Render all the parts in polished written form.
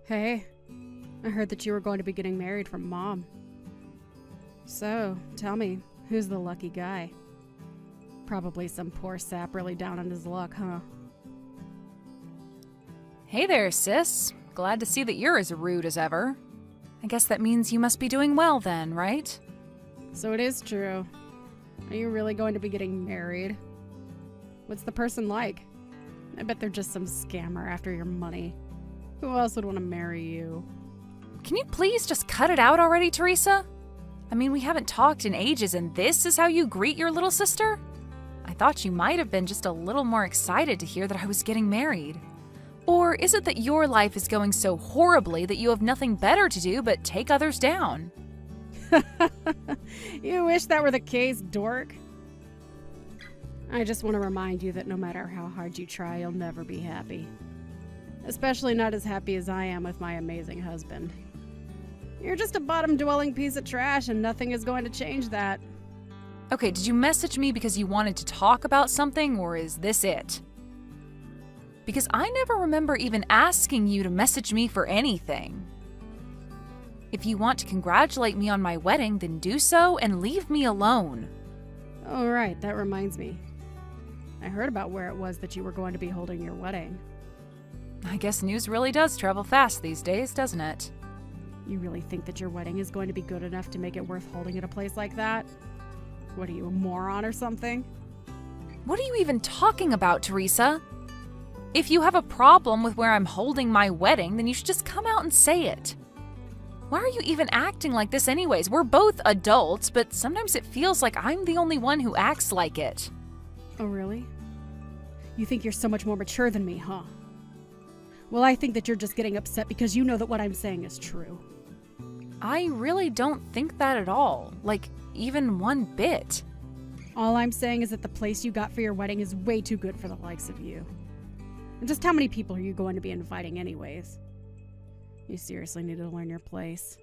Hey, I heard that you were going to be getting married from Mom. So, tell me, who's the lucky guy? Probably some poor sap really down on his luck, huh? Hey there, sis. Glad to see that you're as rude as ever. I guess that means you must be doing well then, right? So it is true. Are you really going to be getting married? What's the person like? I bet they're just some scammer after your money. Who else would want to marry you? Can you please just cut it out already, Teresa? I mean, we haven't talked in ages and this is how you greet your little sister? I thought you might have been just a little more excited to hear that I was getting married. Or is it that your life is going so horribly that you have nothing better to do but take others down? You wish that were the case, dork. I just want to remind you that no matter how hard you try, you'll never be happy. Especially not as happy as I am with my amazing husband. You're just a bottom-dwelling piece of trash and nothing is going to change that. Okay, did you message me because you wanted to talk about something, or is this it? Because I never remember even asking you to message me for anything. If you want to congratulate me on my wedding, then do so and leave me alone. Oh, right, that reminds me. I heard about where it was that you were going to be holding your wedding. I guess news really does travel fast these days, doesn't it? You really think that your wedding is going to be good enough to make it worth holding at a place like that? What are you, a moron or something? What are you even talking about, Teresa? If you have a problem with where I'm holding my wedding, then you should just come out and say it. Why are you even acting like this anyways? We're both adults, but sometimes it feels like I'm the only one who acts like it. Oh, really? You think you're so much more mature than me, huh? Well, I think that you're just getting upset because you know that what I'm saying is true. I really don't think that at all. Like, even one bit. All I'm saying is that the place you got for your wedding is way too good for the likes of you. And just how many people are you going to be inviting anyways? You seriously need to learn your place.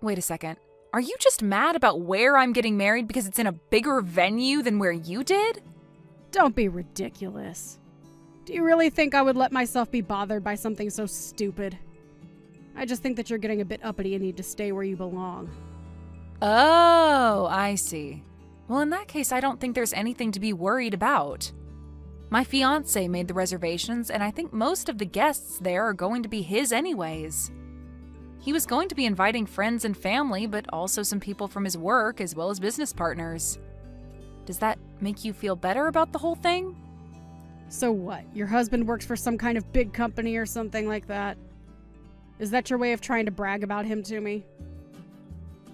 Wait a second. Are you just mad about where I'm getting married because it's in a bigger venue than where you did? Don't be ridiculous. Do you really think I would let myself be bothered by something so stupid? I just think that you're getting a bit uppity and need to stay where you belong. Oh, I see. Well, in that case, I don't think there's anything to be worried about. My fiancé made the reservations, and I think most of the guests there are going to be his anyways. He was going to be inviting friends and family, but also some people from his work as well as business partners. Does that make you feel better about the whole thing? So what? Your husband works for some kind of big company or something like that? Is that your way of trying to brag about him to me?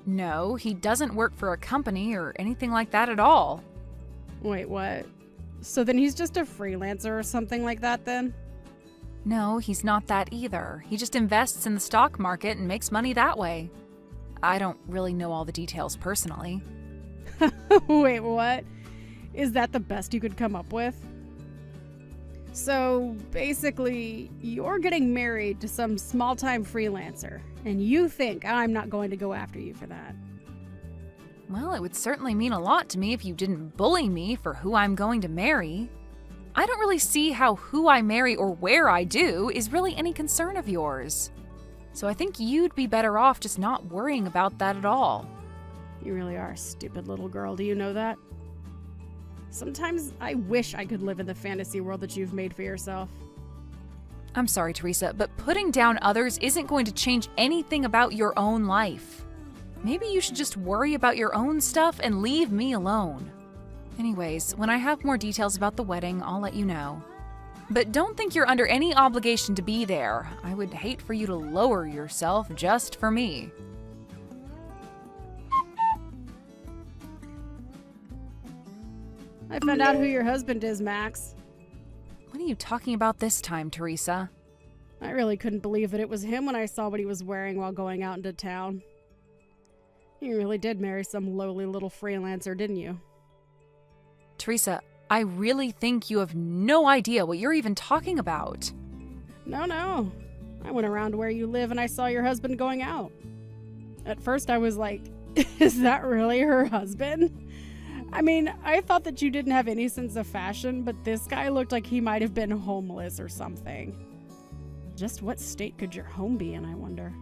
No, he doesn't work for a company or anything like that at all. Wait, what? So then he's just a freelancer or something like that then? No, he's not that either. He just invests in the stock market and makes money that way. I don't really know all the details personally. Wait, what? Is that the best you could come up with? So, basically, you're getting married to some small-time freelancer, and you think I'm not going to go after you for that. Well, it would certainly mean a lot to me if you didn't bully me for who I'm going to marry. I don't really see how who I marry or where I do is really any concern of yours. So I think you'd be better off just not worrying about that at all. You really are a stupid little girl, do you know that? Sometimes I wish I could live in the fantasy world that you've made for yourself. I'm sorry, Teresa, but putting down others isn't going to change anything about your own life. Maybe you should just worry about your own stuff and leave me alone. Anyways, when I have more details about the wedding, I'll let you know. But don't think you're under any obligation to be there. I would hate for you to lower yourself just for me. I found out who your husband is, Max. What are you talking about this time, Teresa? I really couldn't believe that it was him when I saw what he was wearing while going out into town. You really did marry some lowly little freelancer, didn't you? Teresa, I really think you have no idea what you're even talking about. No. I went around where you live and I saw your husband going out. At first I was like, is that really her husband? I mean, I thought that you didn't have any sense of fashion, but this guy looked like he might have been homeless or something. Just what state could your home be in, I wonder?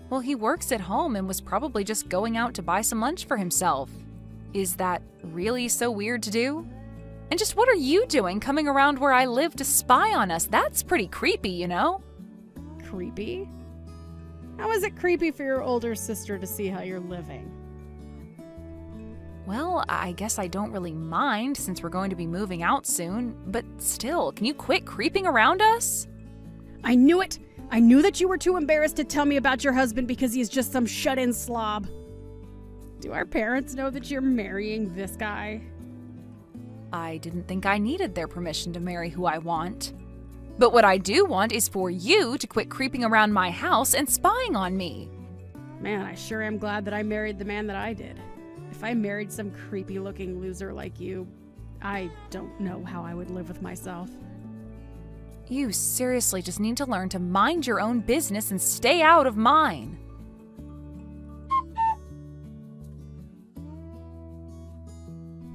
Well, he works at home and was probably just going out to buy some lunch for himself. Is that really so weird to do? And just what are you doing coming around where I live to spy on us? That's pretty creepy, you know? Creepy? How is it creepy for your older sister to see how you're living? Well, I guess I don't really mind since we're going to be moving out soon, but still, can you quit creeping around us? I knew it! I knew that you were too embarrassed to tell me about your husband because he's just some shut-in slob. Do our parents know that you're marrying this guy? I didn't think I needed their permission to marry who I want. But what I do want is for you to quit creeping around my house and spying on me. Man, I sure am glad that I married the man that I did. If I married some creepy-looking loser like you, I don't know how I would live with myself. You seriously just need to learn to mind your own business and stay out of mine.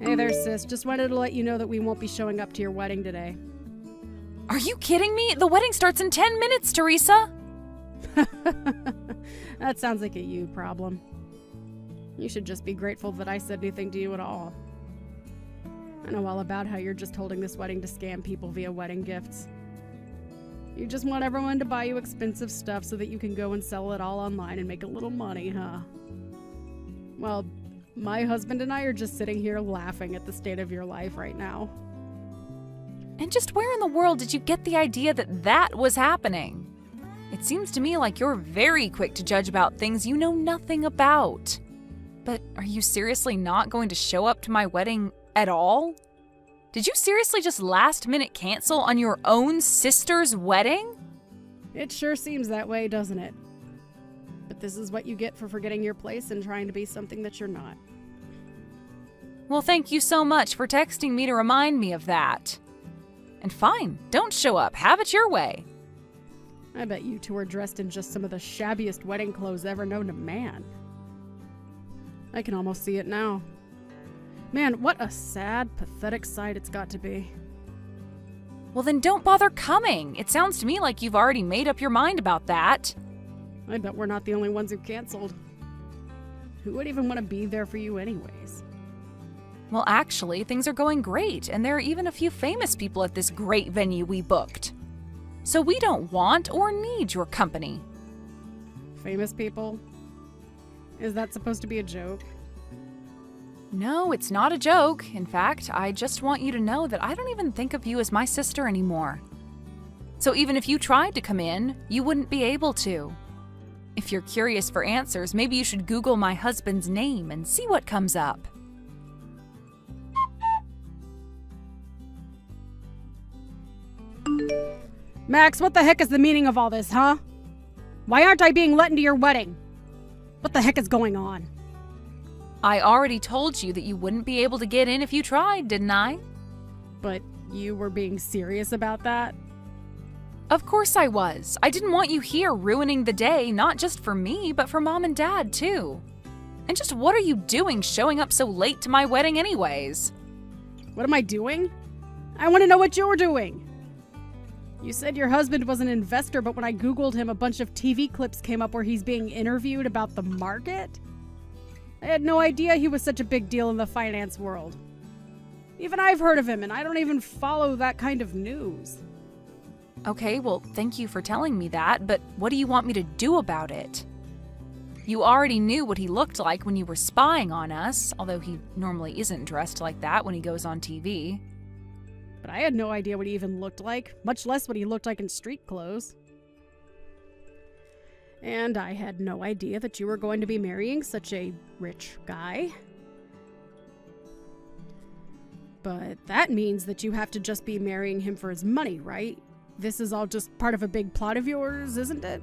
Hey there, sis. Just wanted to let you know that we won't be showing up to your wedding today. Are you kidding me? The wedding starts in 10 minutes, Teresa. That sounds like a you problem. You should just be grateful that I said anything to you at all. I know all about how you're just holding this wedding to scam people via wedding gifts. You just want everyone to buy you expensive stuff so that you can go and sell it all online and make a little money, huh? Well, my husband and I are just sitting here laughing at the state of your life right now. And just where in the world did you get the idea that that was happening? It seems to me like you're very quick to judge about things you know nothing about. But are you seriously not going to show up to my wedding at all? Did you seriously just last minute cancel on your own sister's wedding? It sure seems that way, doesn't it? But this is what you get for forgetting your place and trying to be something that you're not. Well, thank you so much for texting me to remind me of that. And fine, don't show up. Have it your way. I bet you two are dressed in just some of the shabbiest wedding clothes ever known to man. I can almost see it now. Man, what a sad, pathetic sight it's got to be. Well, then don't bother coming. It sounds to me like you've already made up your mind about that. I bet we're not the only ones who canceled. Who would even want to be there for you anyways? Well, actually, things are going great, and there are even a few famous people at this great venue we booked. So we don't want or need your company. Famous people? Is that supposed to be a joke? No, it's not a joke. In fact, I just want you to know that I don't even think of you as my sister anymore. So even if you tried to come in, you wouldn't be able to. If you're curious for answers, maybe you should Google my husband's name and see what comes up. Max, what the heck is the meaning of all this, huh? Why aren't I being let into your wedding? What the heck is going on? I already told you that you wouldn't be able to get in if you tried, didn't I? But you were being serious about that? Of course I was. I didn't want you here ruining the day, not just for me, but for Mom and Dad, too. And just what are you doing showing up so late to my wedding anyways? What am I doing? I want to know what you're doing. You said your husband was an investor, but when I Googled him, a bunch of TV clips came up where he's being interviewed about the market. I had no idea he was such a big deal in the finance world. Even I've heard of him, and I don't even follow that kind of news. Okay, well, thank you for telling me that, but what do you want me to do about it? You already knew what he looked like when you were spying on us, although he normally isn't dressed like that when he goes on TV. But I had no idea what he even looked like, much less what he looked like in street clothes. And I had no idea that you were going to be marrying such a rich guy. But that means that you have to just be marrying him for his money, right? This is all just part of a big plot of yours, isn't it?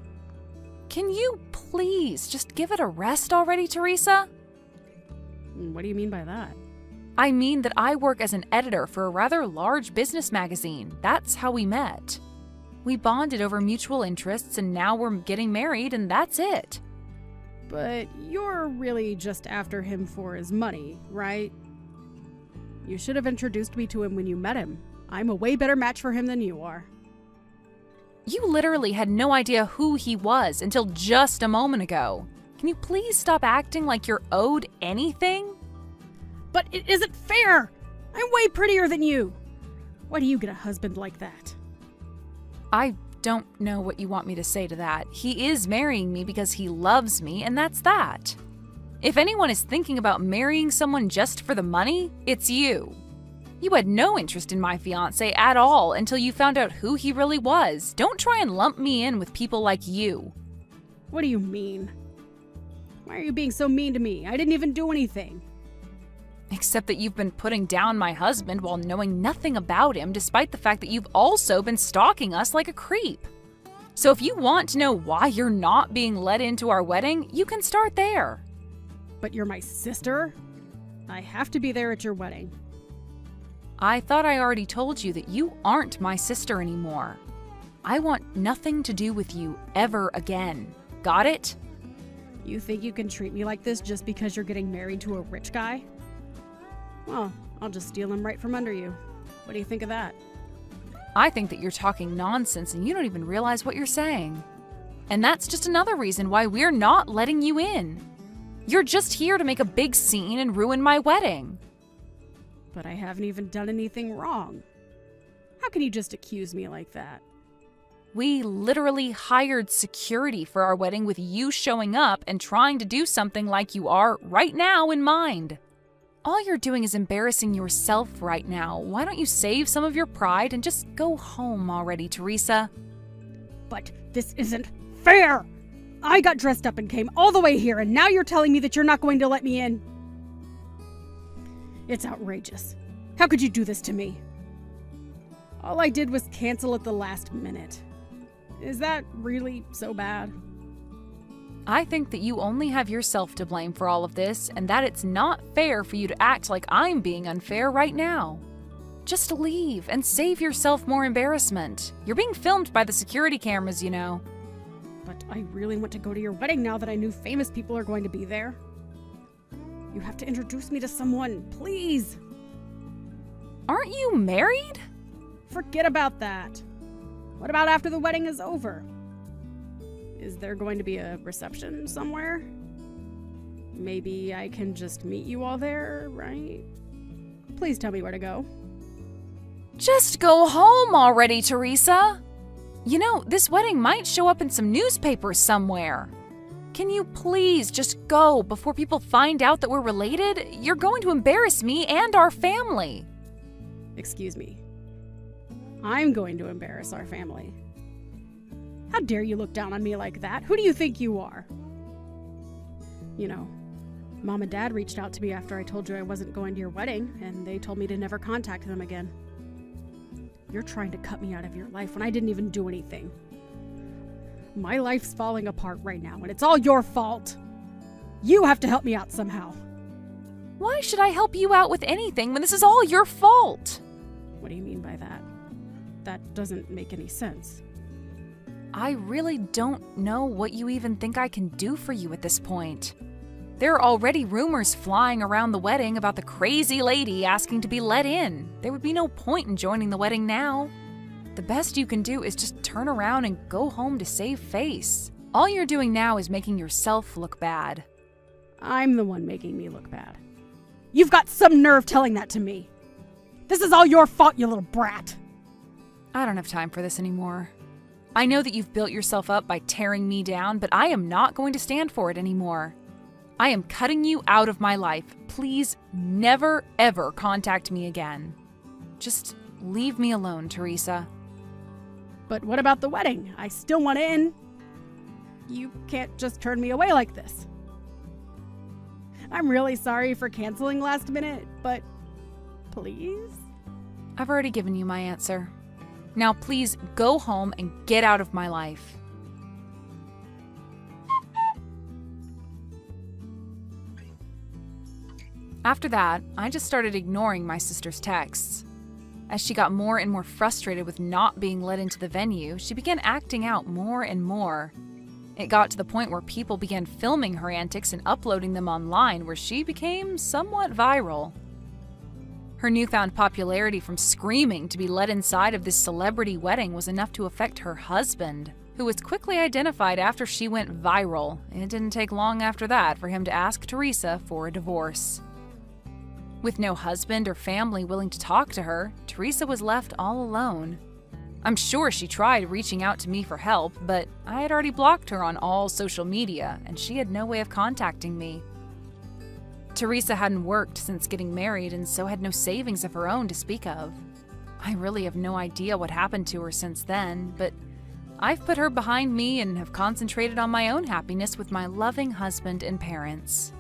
Can you please just give it a rest already, Teresa? What do you mean by that? I mean that I work as an editor for a rather large business magazine. That's how we met. We bonded over mutual interests, and now we're getting married, and that's it. But you're really just after him for his money, right? You should have introduced me to him when you met him. I'm a way better match for him than you are. You literally had no idea who he was until just a moment ago. Can you please stop acting like you're owed anything? But it isn't fair! I'm way prettier than you! Why do you get a husband like that? I don't know what you want me to say to that. He is marrying me because he loves me, and that's that. If anyone is thinking about marrying someone just for the money, it's you. You had no interest in my fiancé at all until you found out who he really was. Don't try and lump me in with people like you. What do you mean? Why are you being so mean to me? I didn't even do anything. Except that you've been putting down my husband while knowing nothing about him, despite the fact that you've also been stalking us like a creep. So if you want to know why you're not being let into our wedding, you can start there. But you're my sister? I have to be there at your wedding. I thought I already told you that you aren't my sister anymore. I want nothing to do with you ever again. Got it? You think you can treat me like this just because you're getting married to a rich guy? Well, I'll just steal him right from under you. What do you think of that? I think that you're talking nonsense and you don't even realize what you're saying. And that's just another reason why we're not letting you in. You're just here to make a big scene and ruin my wedding. But I haven't even done anything wrong. How can you just accuse me like that? We literally hired security for our wedding with you showing up and trying to do something like you are right now in mind. All you're doing is embarrassing yourself right now. Why don't you save some of your pride and just go home already, Teresa? But this isn't fair! I got dressed up and came all the way here, and now you're telling me that you're not going to let me in? It's outrageous. How could you do this to me? All I did was cancel at the last minute. Is that really so bad? I think that you only have yourself to blame for all of this, and that it's not fair for you to act like I'm being unfair right now. Just leave and save yourself more embarrassment. You're being filmed by the security cameras, you know. But I really want to go to your wedding now that I knew famous people are going to be there. You have to introduce me to someone, please. Aren't you married? Forget about that. What about after the wedding is over? Is there going to be a reception somewhere? Maybe I can just meet you all there, right? Please tell me where to go. Just go home already, Teresa. You know, this wedding might show up in some newspapers somewhere. Can you please just go before people find out that we're related? You're going to embarrass me and our family. Excuse me. I'm going to embarrass our family. How dare you look down on me like that? Who do you think you are? You know, Mom and Dad reached out to me after I told you I wasn't going to your wedding, and they told me to never contact them again. You're trying to cut me out of your life when I didn't even do anything. My life's falling apart right now, and it's all your fault. You have to help me out somehow. Why should I help you out with anything when this is all your fault? What do you mean by that? That doesn't make any sense. I really don't know what you even think I can do for you at this point. There are already rumors flying around the wedding about the crazy lady asking to be let in. There would be no point in joining the wedding now. The best you can do is just turn around and go home to save face. All you're doing now is making yourself look bad. I'm the one making me look bad. You've got some nerve telling that to me. This is all your fault, you little brat. I don't have time for this anymore. I know that you've built yourself up by tearing me down, but I am not going to stand for it anymore. I am cutting you out of my life. Please never, ever contact me again. Just leave me alone, Teresa. But what about the wedding? I still want in. You can't just turn me away like this. I'm really sorry for canceling last minute, but please? I've already given you my answer. Now please go home and get out of my life. After that, I just started ignoring my sister's texts. As she got more and more frustrated with not being let into the venue, she began acting out more and more. It got to the point where people began filming her antics and uploading them online, where she became somewhat viral. Her newfound popularity from screaming to be let inside of this celebrity wedding was enough to affect her husband, who was quickly identified after she went viral. It didn't take long after that for him to ask Teresa for a divorce. With no husband or family willing to talk to her, Teresa was left all alone. I'm sure she tried reaching out to me for help, but I had already blocked her on all social media, and she had no way of contacting me. Teresa hadn't worked since getting married and so had no savings of her own to speak of. I really have no idea what happened to her since then, but I've put her behind me and have concentrated on my own happiness with my loving husband and parents.